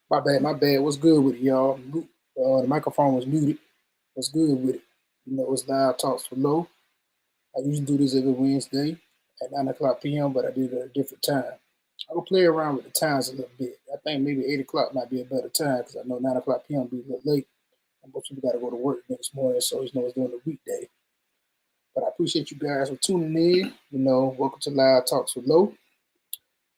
My bad, my bad. What's good with it, y'all? The microphone was muted. What's good with it? You know, it's Live Talks for Low. I usually do this every Wednesday at 9 o'clock p.m., but I do it at a different time. I'm going to play around with the times a little bit. I think maybe 8 o'clock might be a better time because I know 9 o'clock p.m. will be a little late. And most people got to go to work next morning, so it's know it's during the weekday. But I appreciate you guys for tuning in. You know, welcome to Live Talks with Low.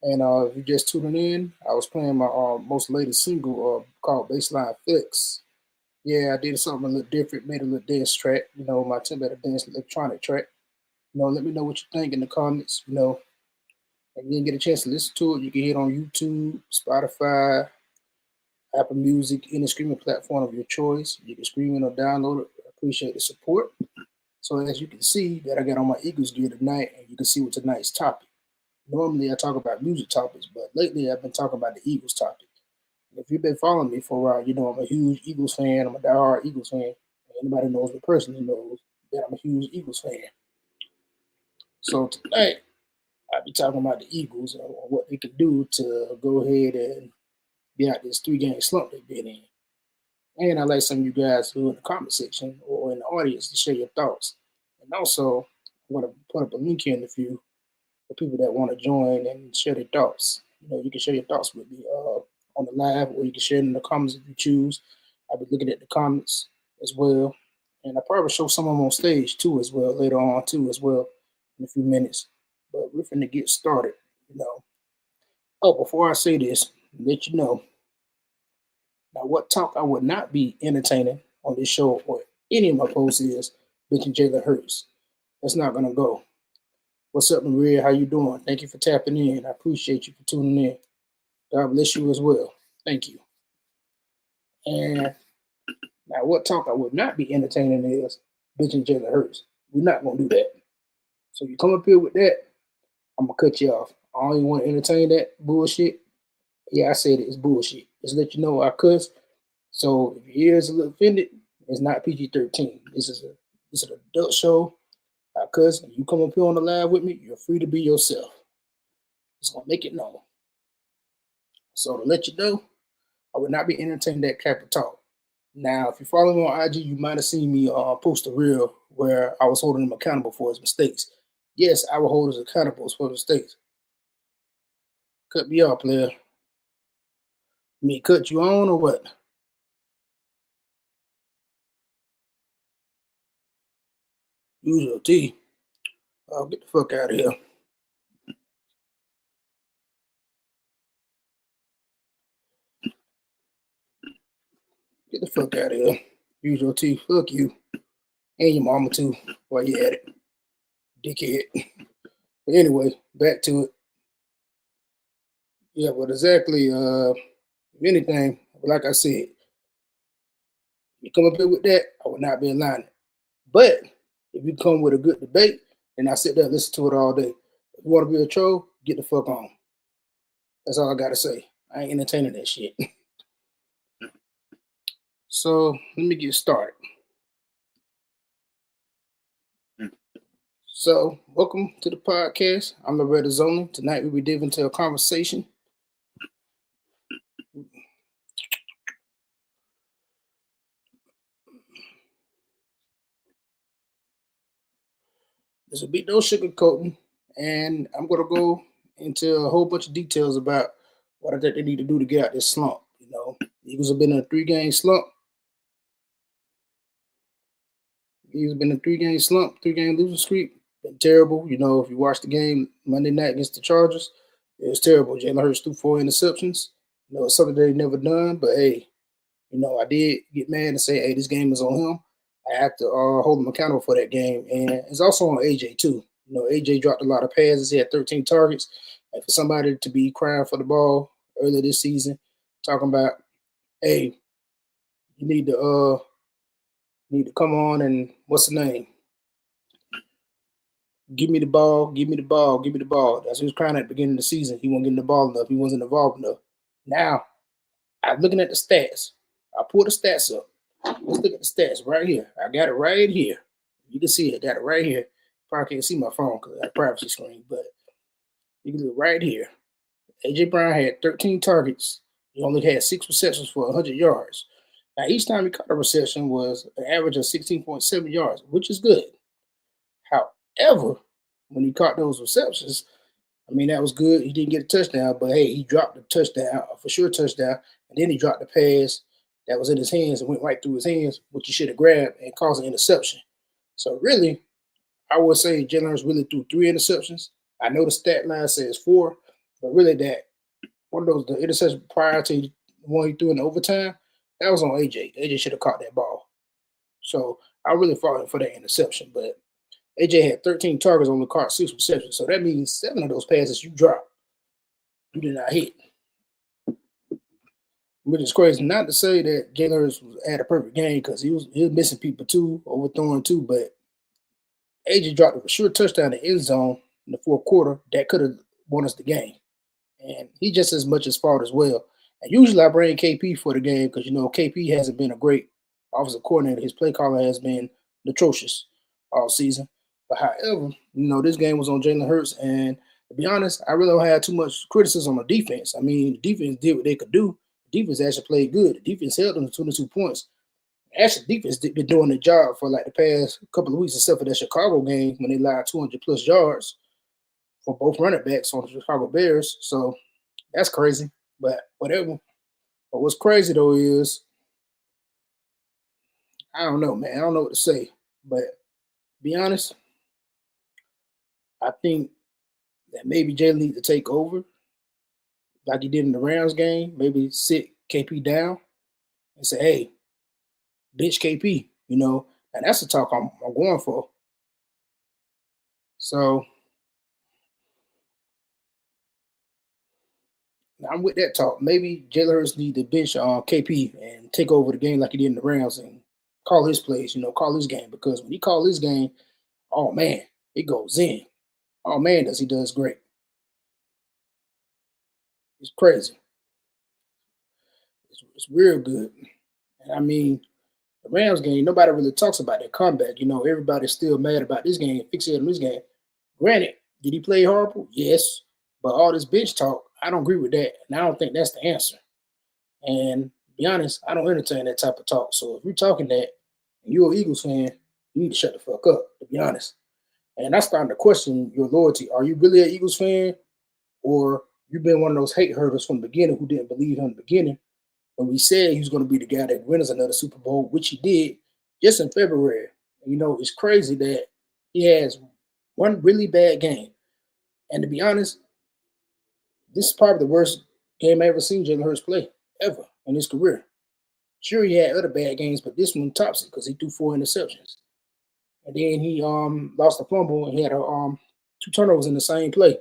And if you just tuning in, I was playing my most latest single called Baseline Fix. Yeah, I did something a little different, made a little dance track, you know, my attempt at a dance electronic track. You know, let me know what you think in the comments, you know. If you didn't get a chance to listen to it, you can hit on YouTube, Spotify, Apple Music, any streaming platform of your choice. You can stream it or download it. I appreciate the support. So as you can see that I got on my Eagles gear tonight, and you can see what tonight's topic. Normally I talk about music topics, but lately I've been talking about the Eagles topic. If you've been following me for a while, you know I'm a huge Eagles fan. I'm a diehard Eagles fan. Anybody knows me personally knows that I'm a huge Eagles fan. So tonight I'll be talking about the Eagles and what they can do to go ahead and get out this three-game slump they've been in. And I'd like some of you guys who are in the comment section or in the audience to share your thoughts. And also, I'm going to put up a link here in the few for people that want to join and share their thoughts. You know, you can share your thoughts with me on the live, or you can share it in the comments if you choose. I'll be looking at the comments as well, and I'll probably show some of them on stage too as well later on too as well in a few minutes. But we're finna get started. You know. Oh, before I say this, let you know now what talk I would not be entertaining on this show or any of my posts is mention Jalen Hurts. That's not gonna go. What's up, Maria? How you doing? Thank you for tapping in. I appreciate you for tuning in. God bless you as well. Thank you. And now, what talk I would not be entertaining is bitching Jalen Hurts. We're not gonna do that. So you come up here with that, I'm gonna cut you off. I don't even want to entertain that bullshit. Yeah, I said it's bullshit. Just let you know I cuss. So if your ears a little offended, it's not PG-13. This is an adult show. I cuss. You come up here on the live with me, you're free to be yourself. Just gonna make it known. So to let you know, I would not be entertaining that type of talk. Now, if you follow me on IG, you might have seen me post a reel where I was holding him accountable for his mistakes. Yes, I will hold us accountable for his mistakes. Cut me off, player. Me cut you on or what? Use your T. Oh, get the fuck out of here. Get the fuck out of here. Use your T. Fuck you. And your mama too, while you at it. Dickhead. But anyway, back to it. Yeah, but exactly, if anything, like I said, you come up here with that, I would not be in line. But if you come with a good debate, then I sit there and listen to it all day. If you want to be a troll, get the fuck on. That's all I gotta say. I ain't entertaining that shit. So let me get started. So welcome to the podcast. I'm Loretta Zoning. Tonight we'll be diving into a conversation. This will be no sugarcoating, and I'm gonna go into a whole bunch of details about what I think they need to do to get out this slump. You know, Eagles have been in a three-game slump. Eagles been in a three-game slump, three-game losing streak. Been terrible. You know, if you watch the game Monday night against the Chargers, it was terrible. Jalen Hurts threw 4 interceptions. You know, it's something they never done. But hey, you know, I did get mad and say, hey, this game is on him. I have to hold him accountable for that game. And it's also on AJ, too. You know, AJ dropped a lot of passes. He had 13 targets. And for somebody to be crying for the ball earlier this season, talking about, hey, you need to come on and what's the name? Give me the ball, give me the ball, give me the ball. That's what he was crying at the beginning of the season. He wasn't getting the ball enough. He wasn't involved enough. Now, I'm looking at the stats. I pulled the stats up. Let's look at the stats right here. I got it right here. You can see it. Got it right here. Probably can't see my phone because I have a privacy screen, but you can look right here. AJ Brown had 13 targets He only had 6 receptions for 100 yards. Now, each time he caught a reception was an average of 16.7 yards, which is good. However, when he caught those receptions, I mean, that was good. He didn't get a touchdown, but hey, he dropped the touchdown, a for sure touchdown, and then he dropped the pass that was in his hands and went right through his hands, which he should have grabbed and caused an interception. So really, I would say Jalen Hurts really threw 3 interceptions. I know the stat line says 4, but really that one of those the interception prior to the one he threw in the overtime, that was on AJ. AJ should have caught that ball. So I really fought him for that interception, but AJ had 13 targets, only caught 6 receptions. So that means 7 of those passes you dropped, you did not hit. Which is crazy. Not to say that Jalen Hurts had a perfect game because he was missing people too, overthrowing too, but AJ dropped a for sure touchdown in the end zone in the fourth quarter that could have won us the game. And he just as much as fault as well. And usually I bring KP for the game because KP hasn't been a great offensive coordinator. His play calling has been atrocious all season. But however, this game was on Jalen Hurts, and to be honest, I really don't have too much criticism on the defense. I mean, the defense did what they could do. The defense actually played good. The defense held them to 22 points. Actually, the defense been doing their job for like the past couple of weeks, except for that Chicago game when they allowed 200 plus yards for both running backs on the Chicago Bears. So that's crazy, but whatever. But what's crazy though is, I don't know, man. I don't know what to say. But to be honest, I think that maybe Jalen needs to take over like he did in the Rams game. Maybe sit KP down and say, hey, bitch KP, and that's the talk I'm going for. So I'm with that talk. Maybe Jalen Hurts need to bench KP and take over the game like he did in the Rams and call his plays, call his game. Because when he call his game, oh man, it goes in. Oh man, he does great. It's crazy. It's real good. And I mean, the Rams game, nobody really talks about that comeback. Everybody's still mad about this game, fixated on this game. Granted, did he play horrible? Yes. But all this bench talk, I don't agree with that. And I don't think that's the answer. And to be honest, I don't entertain that type of talk. So if you're talking that and you're an Eagles fan, you need to shut the fuck up, to be honest. And that's starting to question your loyalty. Are you really an Eagles fan? Or you've been one of those hate herders from the beginning who didn't believe in the beginning when we said he was going to be the guy that wins another Super Bowl, which he did just in February. It's crazy that he has one really bad game. And to be honest, this is probably the worst game I ever seen Jalen Hurts play, ever, in his career. Sure, he had other bad games, but this one tops it because he threw 4 interceptions. And then he lost a fumble and he had 2 turnovers in the same play,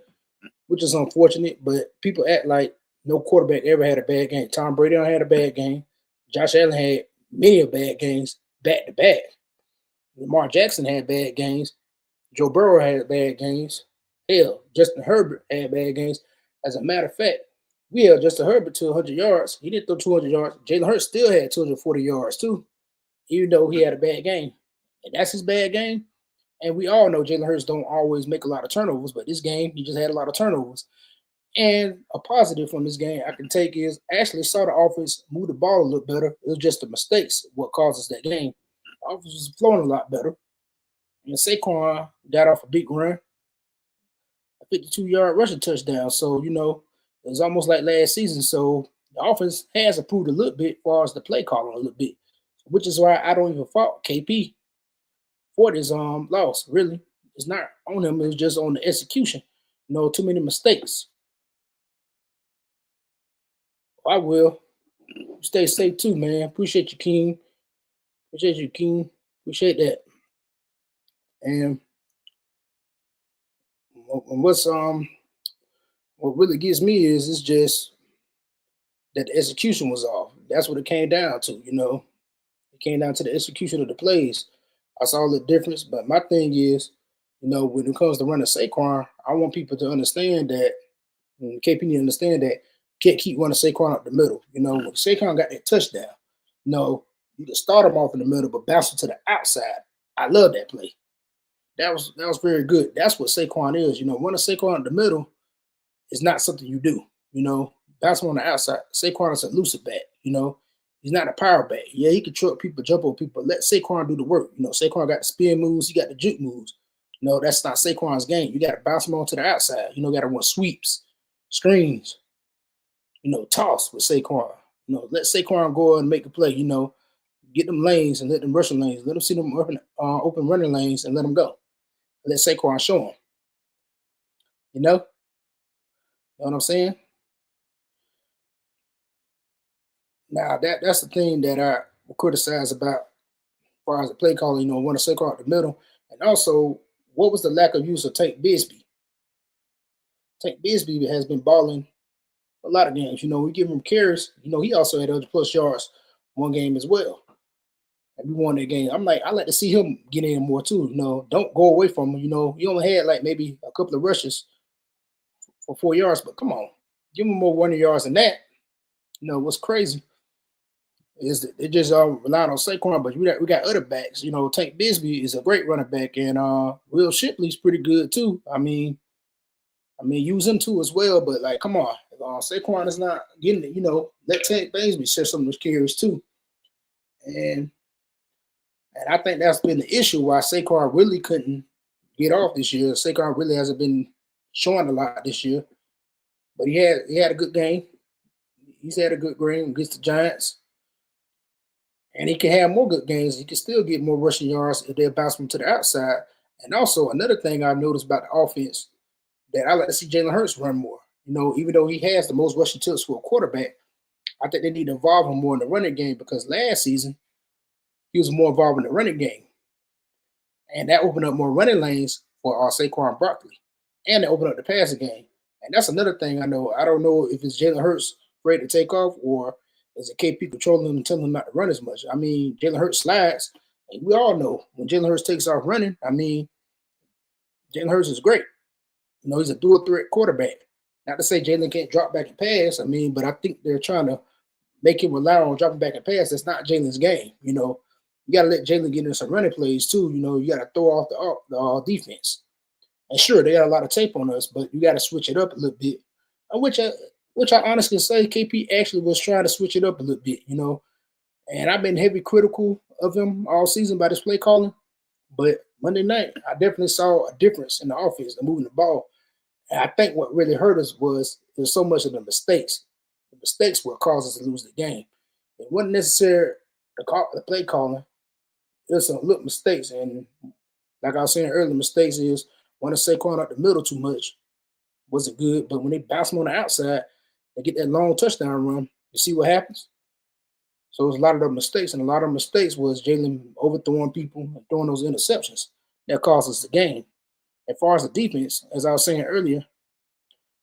which is unfortunate, but people act like no quarterback ever had a bad game. Tom Brady had a bad game. Josh Allen had many bad games back to back. Lamar Jackson had bad games. Joe Burrow had bad games. Hell, Justin Herbert had bad games. As a matter of fact, we held Justin Herbert to 100 yards. He didn't throw 200 yards. Jalen Hurts still had 240 yards too, even though he had a bad game. And that's his bad game. And we all know Jalen Hurts don't always make a lot of turnovers, but this game, he just had a lot of turnovers. And a positive from this game I can take is I actually saw the offense move the ball a little better. It was just the mistakes what causes that game. The offense was flowing a lot better. And Saquon got off a big run, a 52-yard rushing touchdown. So, it was almost like last season. So the offense has improved a little bit as far as the play calling a little bit, which is why I don't even fault KP for this loss. Really, it's not on him. It's just on the execution. Too many mistakes. I will. Stay safe too, man. Appreciate you, King. Appreciate you, King. Appreciate that. And what really gets me is it's just that the execution was off. That's what it came down to. It came down to the execution of the plays. I saw the difference, but my thing is, when it comes to running Saquon, I want people to understand that, KP need to understand that you can't keep running Saquon up the middle. When Saquon got that touchdown, you can start him off in the middle, but bounce him to the outside. I love that play. That was very good. That's what Saquon is. Running Saquon in the middle is not something you do. bounce him on the outside. Saquon is a elusive back, He's not a power back. Yeah, he can truck people, jump on people. Let Saquon do the work. Saquon got the spin moves, he got the juke moves. That's not Saquon's game. You got to bounce him on to the outside. Got to run sweeps, screens, toss with Saquon. Let Saquon go and make a play. Get them lanes and let them rushing lanes. Let them see them open running lanes and let them go. Let Saquon show them. You know what I'm saying? Now that's the thing that I will criticize about as far as the play calling. Want to Saquon out the middle, and also what was the lack of use of Tank Bigsby? Tank Bigsby has been balling a lot of games. We give him carries. He also had 100+ yards one game as well. And we won that game. I like to see him get in more too. Don't go away from him. He only had like maybe a couple of rushes for 4 yards, but come on, give him more 100 yards than that. What's crazy is that they just relying on Saquon, but we got other backs. Tank Bigsby is a great running back, and Will Shipley's pretty good too. I mean, use him too as well. But like, come on, Saquon is not getting it. Let Tank Bigsby share some of those carries too, and I think that's been the issue why Saquon really couldn't get off this year. Saquon really hasn't been showing a lot this year, but he had a good game. He's had a good game against the Giants. And he can have more good games. He can still get more rushing yards if they bounce him to the outside. And also another thing I've noticed about the offense that I like to see Jalen Hurts run more. Even though he has the most rushing attempts for a quarterback, I think they need to involve him more in the running game because last season he was more involved in the running game. And that opened up more running lanes for Saquon Barkley. And it opened up the passing game. And that's another thing I know. I don't know if it's Jalen Hurts ready to take off or is it KP controlling him and telling him not to run as much? Jalen Hurts slides. And we all know when Jalen Hurts takes off running, Jalen Hurts is great. He's a dual threat quarterback. Not to say Jalen can't drop back and pass. But I think they're trying to make him rely on dropping back and pass. That's not Jalen's game. You got to let Jalen get in some running plays too. You got to throw off the defense. And sure, they got a lot of tape on us, but you got to switch it up a little bit. Which I honestly say KP actually was trying to switch it up a little bit, And I've been heavy critical of him all season by this play calling. But Monday night, I definitely saw a difference in the offense and moving the ball. And I think what really hurt us was so much of the mistakes. The mistakes were caused us to lose the game. It wasn't necessarily the play calling. There's some little mistakes. And like I was saying earlier, mistakes is when to Saquon out the middle too much wasn't good. But when they bounce him on the outside, they get that long touchdown run. You see what happens? So it was a lot of the mistakes, and a lot of mistakes was Jalen overthrowing people and throwing those interceptions that caused us the game. As far as the defense, as I was saying earlier,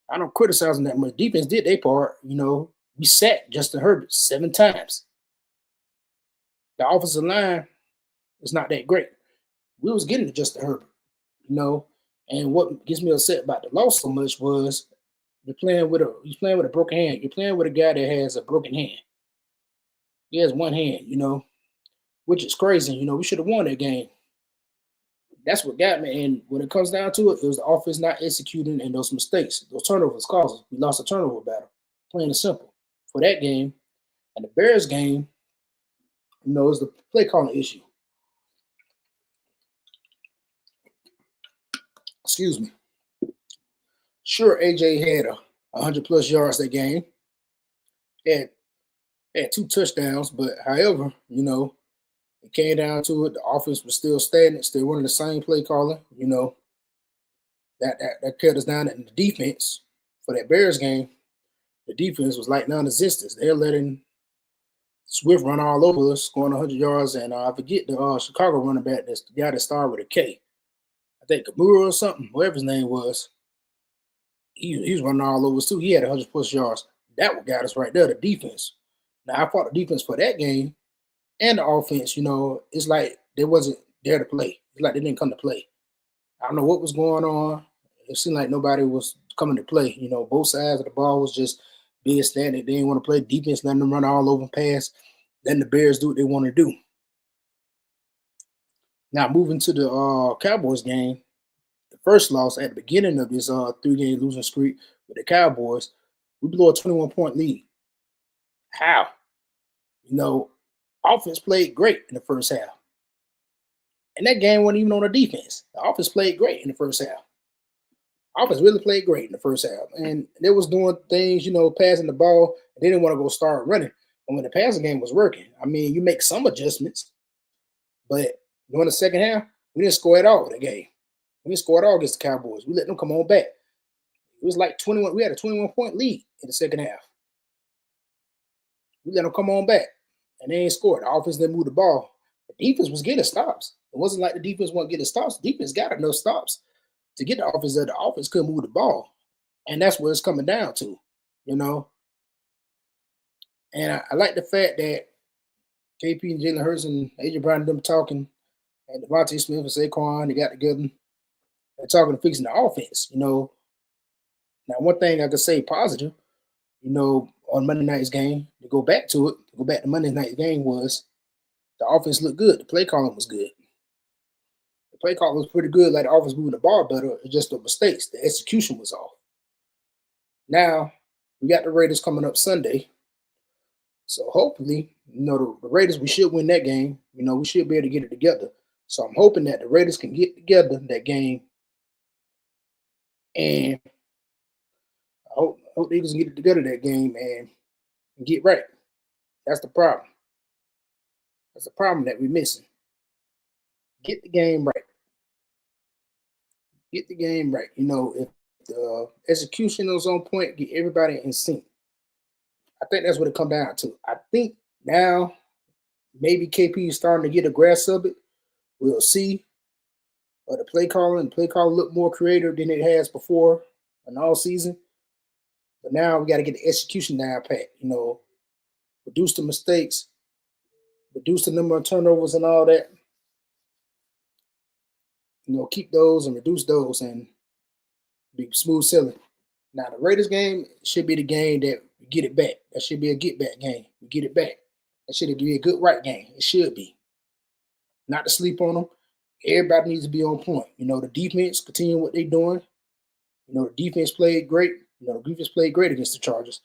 I don't criticize them that much. Defense did their part. We sacked Justin Herbert 7 times. The offensive line is not that great. We was getting to Justin Herbert, And what gets me upset about the loss so much was he's playing with a broken hand. You're playing with a guy that has a broken hand. He has one hand, which is crazy. We should have won that game. That's what got me. And when it comes down to it, it was the offense not executing and those mistakes. Those turnovers caused us. We lost a turnover battle, plain and simple, for that game. And the Bears game, is the play calling issue. Excuse me. Sure, AJ had 100+ yards that game. Had 2 touchdowns, but however, it came down to it. The offense was still stagnant, still running the same play calling. That cut us down. And the defense for that Bears game, the defense was like non-existent. They're letting Swift run all over us, scoring 100 yards, and I forget the Chicago running back. That's the guy that started with a K. I think Kamura or something, whatever his name was. He was running all over us too. He had 100+ yards. That what got us right there, the defense. Now I fought the defense for that game and the offense. It's like they wasn't there to play. It's like they didn't come to play. I don't know what was going on. It seemed like nobody was coming to play. Both sides of the ball was just being stagnant. They didn't want to play defense, letting them run all over pass. Letting the Bears do what they want to do. Now moving to the Cowboys game, the first loss at the beginning of this 3-game losing streak with the Cowboys We blow a 21-point lead. How? Offense played great in the first half. And that game wasn't even on the defense. The offense played great in the first half. Offense really played great in the first half. And they was doing things, passing the ball. They didn't want to go start running. And when the passing game was working, you make some adjustments. But during the second half, we didn't score at all in the game. We didn't score at all against the Cowboys. We let them come on back. It was like 21. We had a 21-point lead in the second half. We let them come on back. And they ain't scored. The offense didn't move the ball. The defense was getting stops. It wasn't like the defense wasn't getting stops. The defense got enough stops to get the offense there. The offense couldn't move the ball. And that's where it's coming down to, And I like the fact that KP and Jalen Hurts and AJ Brown and them talking, and Devontae Smith and Saquon, they got together and talking to fixing the offense, Now, one thing I could say positive, on Monday night's game, to go back to Monday night's game was the offense looked good. The play calling was good. The play calling was pretty good, like the offense moving the ball better. It's just the mistakes. The execution was off. Now, we got the Raiders coming up Sunday. So hopefully, the Raiders, we should win that game. We should be able to get it together. So I'm hoping that the Raiders can get together that game. And I hope the Eagles can get it together that game and get right. That's the problem. That's the problem that we're missing. Get the game right. Get the game right. If the execution is on point, get everybody in sync. I think that's what it comes down to. I think now maybe KP is starting to get a grasp of it. We'll see. The play calling look more creative than it has before in all season. But now we got to get the execution down pat. Reduce the mistakes, reduce the number of turnovers and all that. Keep those and reduce those and be smooth sailing. Now, the Raiders game should be the game that we get it back. That should be a get-back game. We get it back. That should be a good right game. It should be. Not to sleep on them. Everybody needs to be on point. The defense continue what they're doing. The defense played great. The defense played great against the Chargers.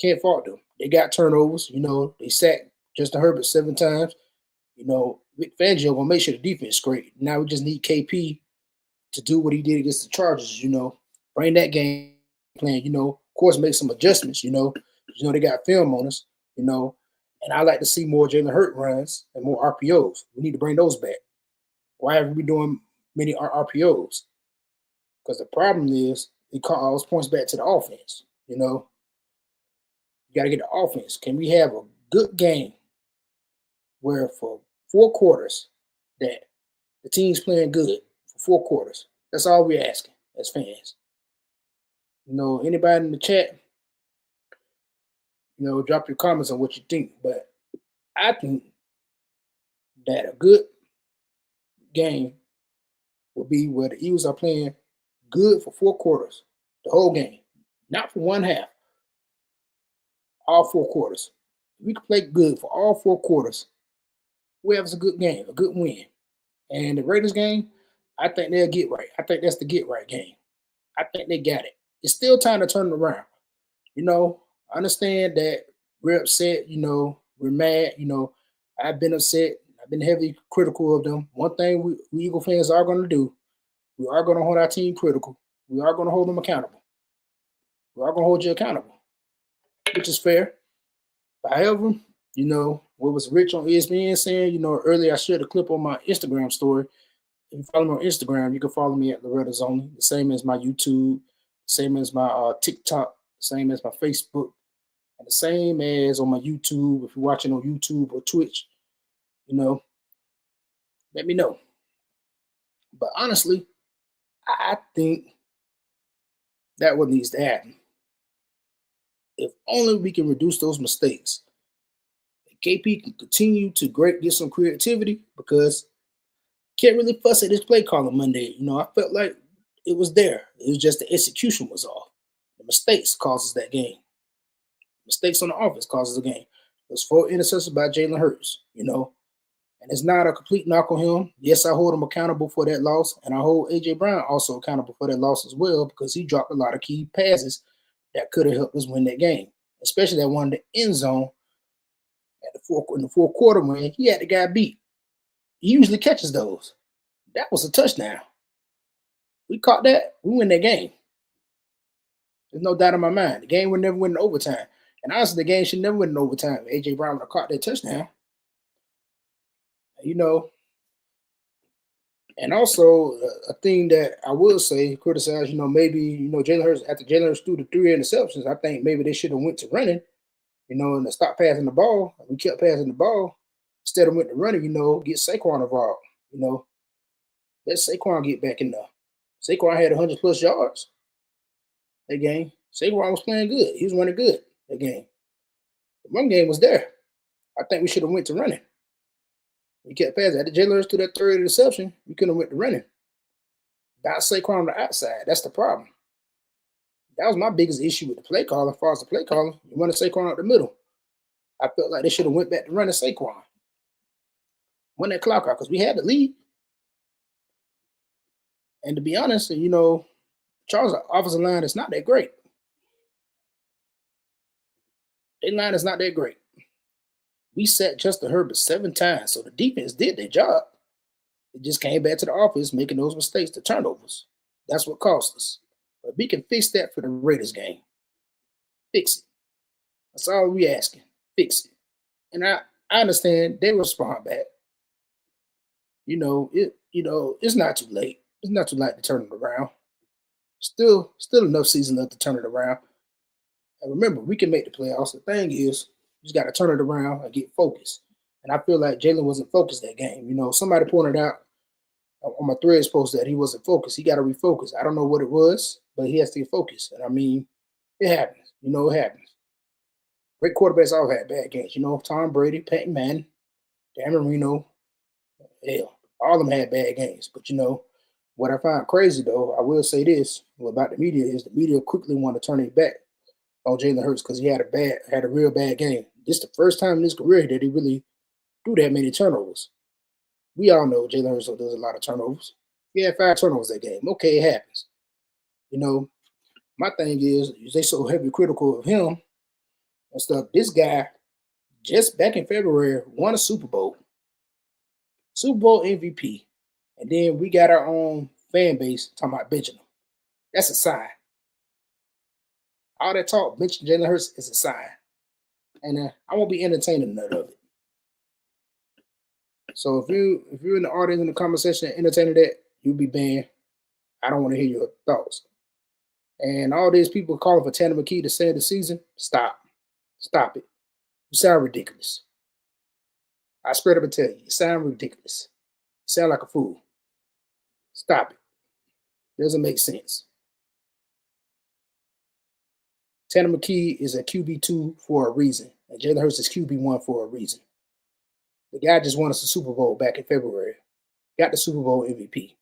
Can't fault them. They got turnovers. They sacked Justin Herbert 7 times. Vic Fangio gonna make sure the defense is great. Now we just need KP to do what he did against the Chargers. Bring that game plan. Of course, make some adjustments. They got film on us. And I like to see more Jalen Hurts runs and more RPOs. We need to bring those back. Why haven't we doing many RPOs? Because the problem is it calls points back to the offense. You got to get the offense. Can we have a good game where for 4 quarters that the team's playing good for 4 quarters? That's all we're asking as fans. Anybody in the chat, drop your comments on what you think. But I think that a good game will be where the Eagles are playing good for 4 quarters, the whole game, not for one half, all 4 quarters. We can play good for all 4 quarters. We have a good game, a good win. And the Raiders game, I think they'll get right. I think that's the get right game. I think they got it. It's still time to turn it around. I understand that we're upset, we're mad, I've been upset. I've been heavily critical of them. One thing we Eagle fans are going to do, we are going to hold our team critical. We are going to hold them accountable. We are going to hold you accountable, which is fair. However, what was Rich on ESPN saying, earlier I shared a clip on my Instagram story. If you follow me on Instagram, you can follow me at Loretta's Only, the same as my YouTube, same as my TikTok, same as my Facebook, and the same as on my YouTube. If you're watching on YouTube or Twitch, let me know. But honestly, I think that what needs to happen. If only we can reduce those mistakes. KP can continue to get some creativity, because can't really fuss at his play calling Monday. I felt like it was there. It was just the execution was off. The mistakes causes that game. Mistakes on the offense causes the game. It was 4 interceptions by Jalen Hurts, And it's not a complete knock on him. Yes, I hold him accountable for that loss, and I hold AJ Brown also accountable for that loss as well, because he dropped a lot of key passes that could have helped us win that game, especially that one in the end zone in the fourth quarter when he had the guy beat. He usually catches those. That was a touchdown. We caught that, we win that game. There's no doubt in my mind. The game would never win in overtime. And honestly, the game should never win in overtime. AJ Brown would have caught that touchdown. You know, and also a thing that I will say, criticize, maybe, Jalen Hurts, after Jalen Hurts threw the 3 interceptions, I think maybe they should have went to running, and stop passing the ball. We kept passing the ball instead of went to running, get Saquon involved, let Saquon get back in there. Saquon had 100 plus yards that game. Saquon was playing good. He was running good that game. The run game was there. I think we should have went to running. We kept passing. After Jalen Hurts threw that 3rd interception, we couldn't have went to running. Bounce Saquon on the outside. That's the problem. That was my biggest issue with the play call. As far as the play calling, you want to Saquon out the middle. I felt like they should have went back to running Saquon. Won that clock out because we had the lead. And to be honest, Charles' offensive line is not that great. Their line is not that great. We sacked Justin Herbert 7 times, so the defense did their job. It just came back to the offense making those mistakes, the turnovers. That's what cost us. But we can fix that for the Raiders game. Fix it. That's all we asking. Fix it. And I understand they respond back. It's not too late. It's not too late to turn it around. Still enough season left to turn it around. And remember, we can make the playoffs. The thing is, you just got to turn it around and get focused. And I feel like Jalen wasn't focused that game. Somebody pointed out on my Threads post that he wasn't focused. He got to refocus. I don't know what it was, but he has to get focused. And I mean, it happens. It happens. Great quarterbacks all had bad games. Tom Brady, Peyton Manning, Dan Marino, hell, all of them had bad games. But what I find crazy though, I will say this about the media is the media quickly want to turn it back on Jalen Hurts because he had a real bad game. This is the first time in his career that he really threw that many turnovers. We all know Jalen Hurts does a lot of turnovers. He had 5 turnovers that game. Okay, it happens. My thing is they so heavy critical of him and stuff. This guy, just back in February, won a Super Bowl. Super Bowl MVP. And then we got our own fan base talking about benching him. That's a sign. All that talk, benching Jalen Hurts is a sign. And I won't be entertaining none of it. So if you're in the audience in the comment section entertaining that, you'll be banned. I don't want to hear your thoughts. And all these people calling for Tanner McKee to save the season, stop. Stop it. You sound ridiculous. I straight up and tell you, you sound ridiculous. You sound like a fool. Stop it. Doesn't make sense. Tanner McKee is a QB2 for a reason, and Jalen Hurts is QB1 for a reason. The guy just won us the Super Bowl back in February. Got the Super Bowl MVP.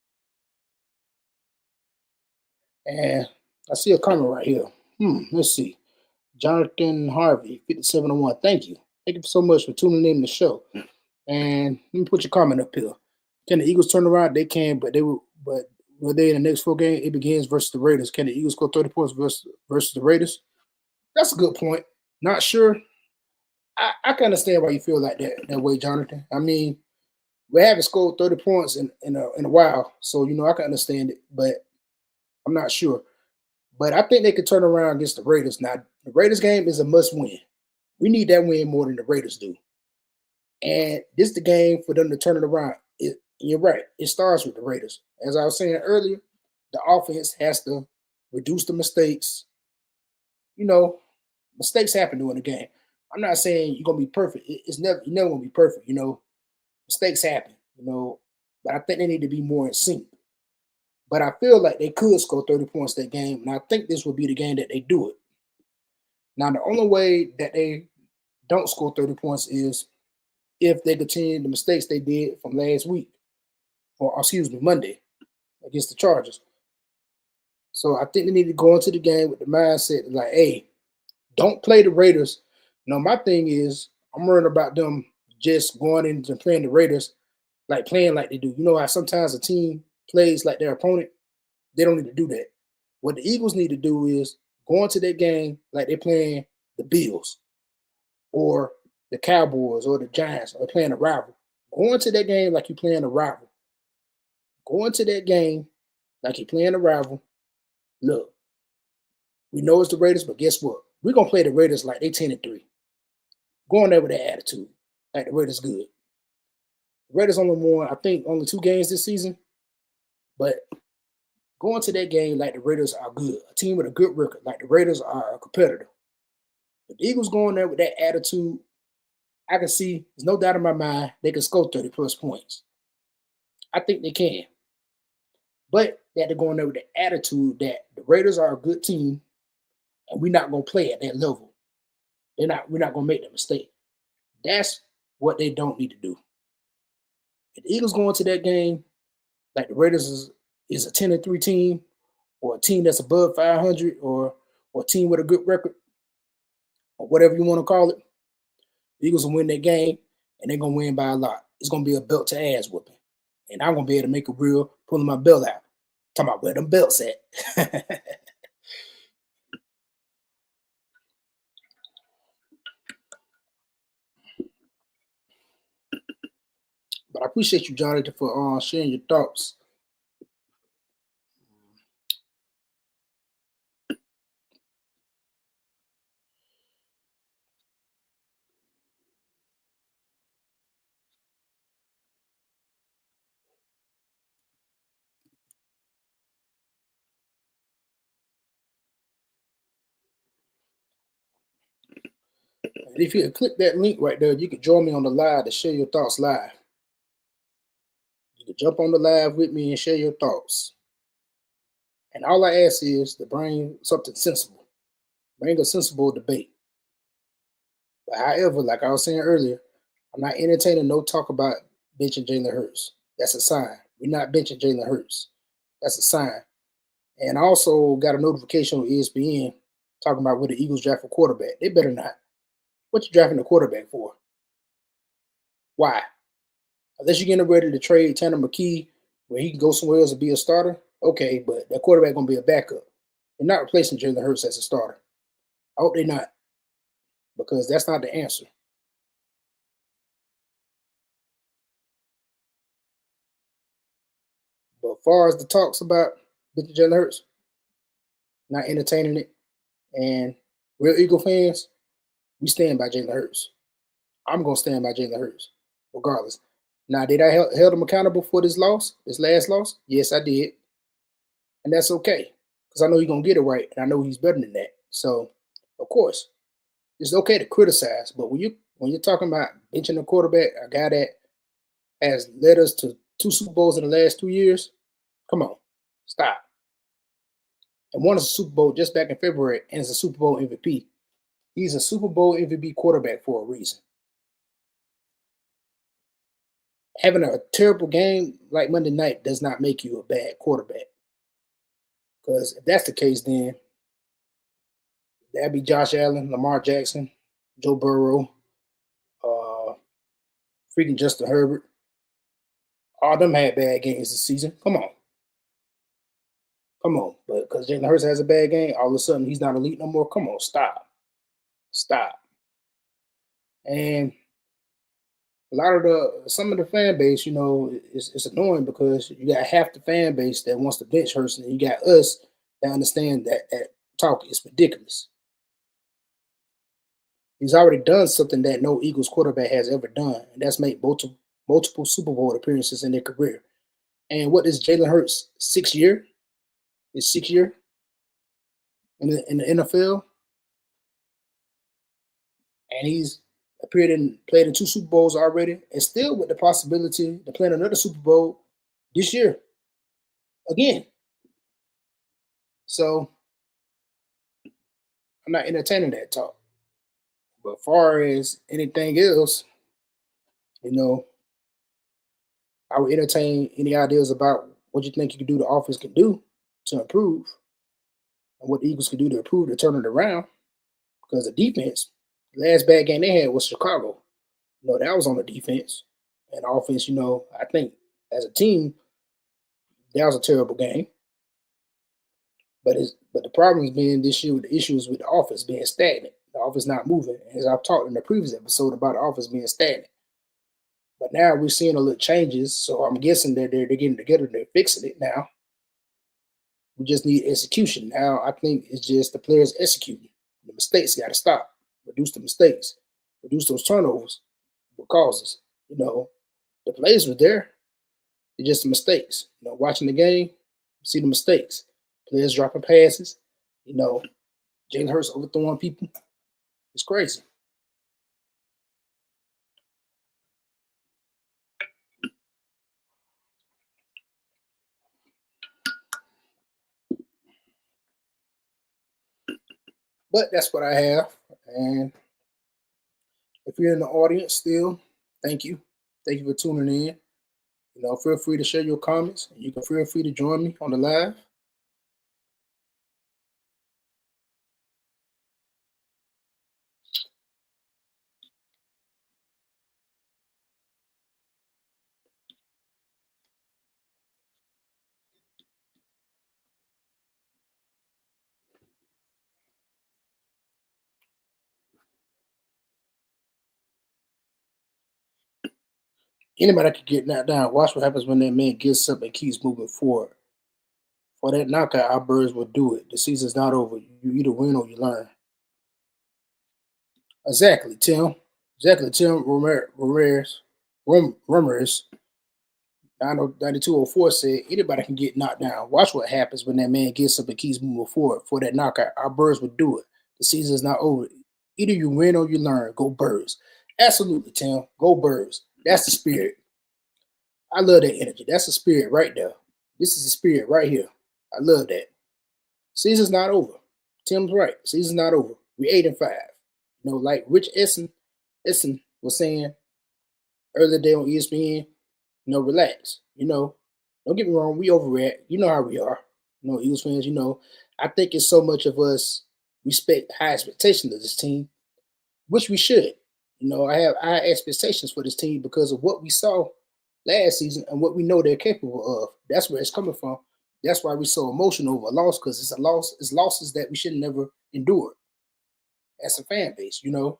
And I see a comment right here. Let's see. Jonathan Harvey, 5701. Thank you. Thank you so much for tuning in the show. And let me put your comment up here. Can the Eagles turn around? They can, but will they in the next 4 games? It begins versus the Raiders. Can the Eagles score 30 points versus the Raiders? That's a good point. Not sure. I can understand why you feel like that way, Jonathan. I mean, we haven't scored 30 points in a while, so I can understand it, but I'm not sure. But I think they could turn around against the Raiders. Now, the Raiders game is a must-win. We need that win more than the Raiders do. And this is the game for them to turn it around. You're right. It starts with the Raiders. As I was saying earlier, the offense has to reduce the mistakes. Mistakes happen during the game. I'm not saying you're gonna be perfect. You're never gonna be perfect. Mistakes happen. But I think they need to be more in sync. But I feel like they could score 30 points that game, and I think this will be the game that they do it. Now, the only way that they don't score 30 points is if they continue the mistakes they did from last week, Monday, against the Chargers. So I think they need to go into the game with the mindset like, hey, don't play the Raiders. My thing is I'm worried about them just going into playing the Raiders, like playing like they do. How sometimes a team plays like their opponent? They don't need to do that. What the Eagles need to do is going to that game like they're playing the Bills or the Cowboys or the Giants or playing a rival. Going to that game like you're playing a rival. Going to that game like you're playing a rival. Look, we know it's the Raiders, but guess what? We're gonna play the Raiders like they 10-3. Going there with that attitude, like the Raiders good. The Raiders only won, I think, only 2 games this season, but going to that game like the Raiders are good, a team with a good record, like the Raiders are a competitor. If the Eagles going there with that attitude, I can see there's no doubt in my mind they can score 30 plus points. I think they can. But that they're going there with the attitude that the Raiders are a good team and we're not gonna play at that level. We're not gonna make that mistake. That's what they don't need to do. If the Eagles go into that game like the Raiders is a 10-3 team or a team that's above 500 or a team with a good record or whatever you want to call it, the Eagles will win that game and they're gonna win by a lot. It's gonna be a belt to ass whooping. And I'm gonna be able to make a reel pulling my belt out. Talking about where them belts at. But I appreciate you, Jonathan, for sharing your thoughts. And if you click that link right there, you can join me on the live to share your thoughts live. You can jump on the live with me and share your thoughts. And all I ask is to bring something sensible, bring a sensible debate. But however, like I was saying earlier, I'm not entertaining no talk about benching Jalen Hurts. That's a sign. We're not benching Jalen Hurts. That's a sign. And I also got a notification on ESPN talking about where the Eagles draft a quarterback. They better not. What you drafting a quarterback for? Why? Unless you're getting ready to trade Tanner McKee where he can go somewhere else and be a starter, okay, but that quarterback gonna be a backup. They're not replacing Jalen Hurts as a starter. I hope they're not, because that's not the answer. But as far as the talks about Mr. Jalen Hurts, not entertaining it, and real Eagle fans, we stand by Jalen Hurts. I'm gonna stand by Jalen Hurts, regardless. Now, did I held him accountable for this loss, this last loss? Yes, I did, and that's okay, because I know he's gonna get it right, and I know he's better than that. So, of course, it's okay to criticize, but when you're talking about benching a quarterback, a guy that has led us to 2 Super Bowls in the last 2 years, come on, stop. And won a Super Bowl just back in February, and is a Super Bowl MVP. He's a Super Bowl MVP quarterback for a reason. Having a terrible game like Monday night does not make you a bad quarterback. Because if that's the case, then that'd be Josh Allen, Lamar Jackson, Joe Burrow, uh, freaking Justin Herbert. All them had bad games this season. Come on. But because Jalen Hurts has a bad game, all of a sudden he's not elite no more. Come on, stop. And a lot of some of the fan base, it's annoying because you got half the fan base that wants to bench Hurts, and you got us that understand that talk is ridiculous. He's already done something that no Eagles quarterback has ever done, and that's made multiple Super Bowl appearances in their career. And what is Jalen Hurts' 6th year? His 6th year in the NFL, and he's appeared and played in 2 Super Bowls already, and still with the possibility to play in another Super Bowl this year again. So I'm not entertaining that talk. But as far as anything else, you know, I would entertain any ideas about what you think you can do, the offense can do to improve, and what the Eagles can do to improve to turn it around. Because the defense, the last bad game they had was Chicago. That was on the defense. And offense, I think as a team, that was a terrible game. But the problem has been this year with the issues with the offense being stagnant. The offense not moving. As I've talked in the previous episode about the offense being stagnant. But now we're seeing a little changes, so I'm guessing that they're getting together, they're fixing it now. We just need execution. Now I think it's just the players executing. The mistakes got to stop. Reduce the mistakes. Reduce those turnovers. What causes? The plays were there. It's just the mistakes. Watching the game, see the mistakes. Players dropping passes. Jalen Hurts overthrowing people. It's crazy. But that's what I have. And if you're in the audience still, thank you. Thank you for tuning in. Feel free to share your comments. You can feel free to join me on the live. Anybody can get knocked down. Watch what happens when that man gets up and keeps moving forward. For that knockout, our birds will do it. The season's not over. You either win or you learn. Exactly, Tim. Exactly, Tim Ramirez. 9204 said anybody can get knocked down. Watch what happens when that man gets up and keeps moving forward. For that knockout, our birds will do it. The season's not over. Either you win or you learn. Go birds. Absolutely, Tim. Go birds. That's the spirit. I love that energy. That's the spirit right there. This is the spirit right here. I love that. Season's not over. Tim's right. Season's not over. We 8-5. Like Rich Essen was saying earlier today on ESPN. Relax. Don't get me wrong. We overreact. You know how we are. Eagles fans. I think it's so much of us respect high expectations of this team, which we should. I have high expectations for this team because of what we saw last season and what we know they're capable of. That's where it's coming from. That's why we're so emotional over a loss, because it's a loss. It's losses that we should never endure as a fan base. We know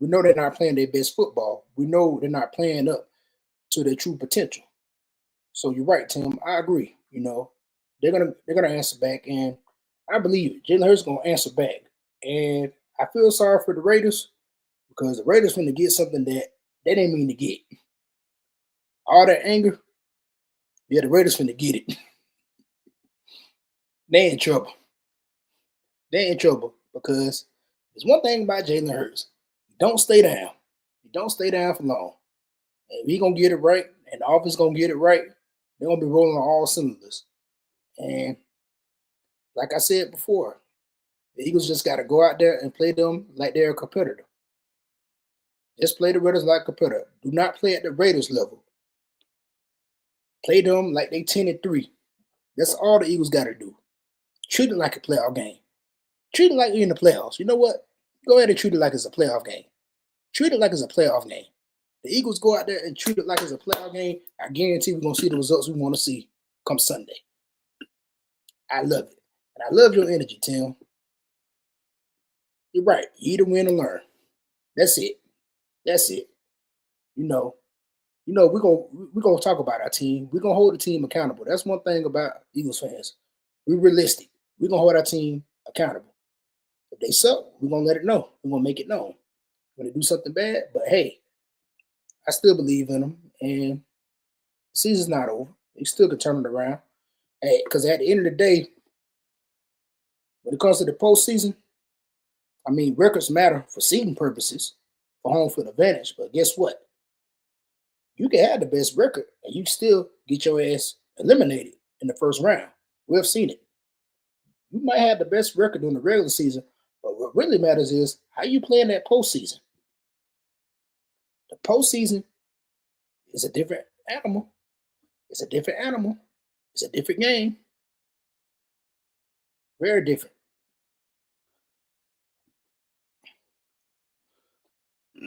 they're not playing their best football. We know they're not playing up to their true potential. So you're right, Tim. I agree. They're gonna answer back, and I believe it. Jalen Hurts gonna answer back, and I feel sorry for the Raiders because the Raiders going to get something that they didn't mean to get. All that anger, yeah, the Raiders finna get it. They in trouble. They in trouble because there's one thing about Jalen Hurts. You don't stay down. You don't stay down for long. And we gonna get it right, and the offense gonna get it right. They're gonna be rolling on all cylinders. And like I said before, the Eagles just gotta go out there and play them like they're a competitor. Just play the Raiders like a competitor. Do not play at the Raiders level. Play them like they 10-3. That's all the Eagles gotta do. Treat it like a playoff game. Treat it like you're in the playoffs. You know what? Go ahead and treat it like it's a playoff game. Treat it like it's a playoff game. The Eagles go out there and treat it like it's a playoff game. I guarantee we're going to see the results we want to see come Sunday. I love it. And I love your energy, Tim. You're right. You either win or learn. That's it. That's it. We're gonna talk about our team. We're gonna hold the team accountable. That's one thing about Eagles fans. We're realistic. We're gonna hold our team accountable. If they suck, we're gonna let it know. We're gonna make it known. We're gonna do something bad, but hey, I still believe in them, and the season's not over. They still can turn it around. Hey, because at the end of the day, when it comes to the postseason, I mean, records matter for seeding purposes, for home field advantage. But guess what? You can have the best record, and you still get your ass eliminated in the first round. We've seen it. You might have the best record during the regular season, but what really matters is how you play in that postseason. The postseason is a different animal. It's a different animal. It's a different game. Very different.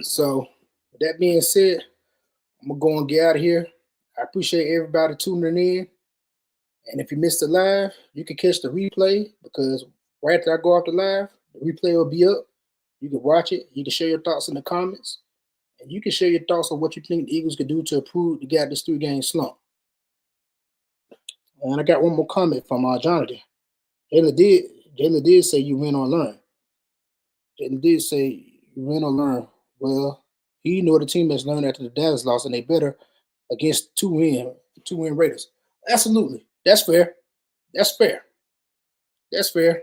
So, with that being said, I'm going to go and get out of here. I appreciate everybody tuning in. And if you missed the live, you can catch the replay because right after I go off the live, the replay will be up. You can watch it. You can share your thoughts in the comments. And you can share your thoughts on what you think the Eagles could do to improve to get this 3-game slump. And I got one more comment from Jonathan. Jalen did say you win or learn. Jalen did say you win or learn. Well, he know the team has learned after the Dallas loss, and they better against two-win Raiders. Absolutely. That's fair. That's fair. That's fair.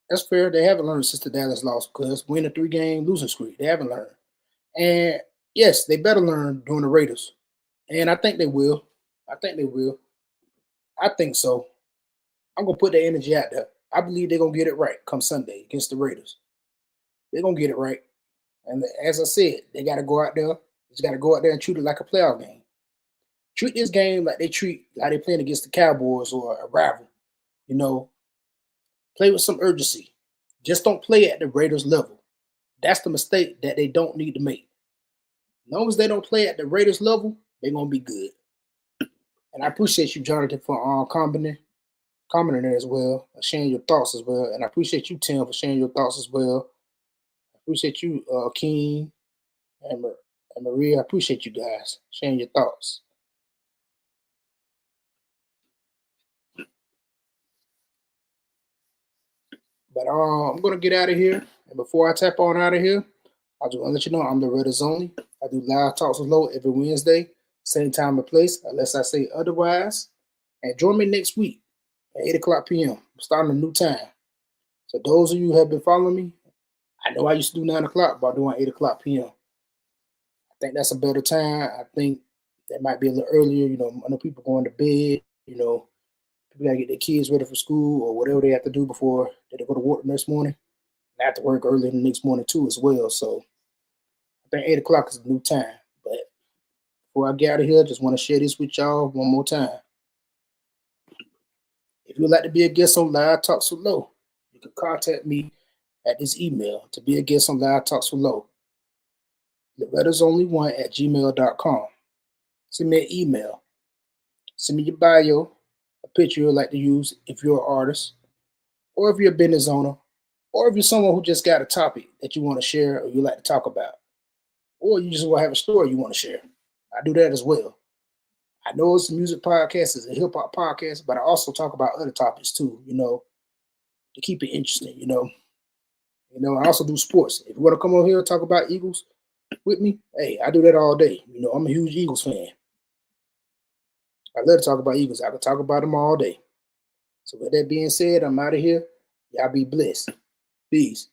That's fair. They haven't learned since the Dallas loss because we're in a 3-game losing streak. They haven't learned. And yes, they better learn during the Raiders. And I think they will. I think they will. I think so. I'm gonna put the energy out there. I believe they're gonna get it right come Sunday against the Raiders. They're gonna get it right. And as I said, they gotta go out there. Just gotta go out there and treat it like a playoff game. Treat this game like they playing against the Cowboys or a rival. You know, play with some urgency. Just don't play at the Raiders level. That's the mistake that they don't need to make. As long as they don't play at the Raiders level, they're gonna be good. And I appreciate you, Jonathan, for commenting there as well, sharing your thoughts as well. And I appreciate you, Tim, for sharing your thoughts as well. I appreciate you, Keen and Maria. I appreciate you guys sharing your thoughts. But I'm gonna get out of here. And before I tap on out of here, I just want to let you know I'm the Redditors Only. I do live talks with Low every Wednesday, same time and place, unless I say otherwise. And join me next week at 8 o'clock p.m. Starting a new time. So those of you who have been following me, I know I used to do 9 o'clock, but I'm doing 8 o'clock p.m. I think that's a better time. I think that might be a little earlier. You know, I know people going to bed. You know, people got to get their kids ready for school or whatever they have to do before they go to work the next morning. I have to work early the next morning too as well. So I think 8 o'clock is a new time. But before I get out of here, I just want to share this with y'all one more time. If you'd like to be a guest on Live Talks with Low, you can contact me at this email to be a guest on Live Talks with Low. TheReadersOnly1@gmail.com. Send me an email. Send me your bio, a picture you'd like to use if you're an artist, or if you're a business owner, or if you're someone who just got a topic that you want to share or you like to talk about, or you just want to have a story you want to share. I do that as well. I know it's a music podcast, it's a hip hop podcast, but I also talk about other topics too, you know, to keep it interesting, you know. I also do sports. If you want to come over here and talk about Eagles with me, hey, I do that all day. You know, I'm a huge Eagles fan. I love to talk about Eagles. I can talk about them all day. So with that being said, I'm out of here. Y'all be blessed. Peace.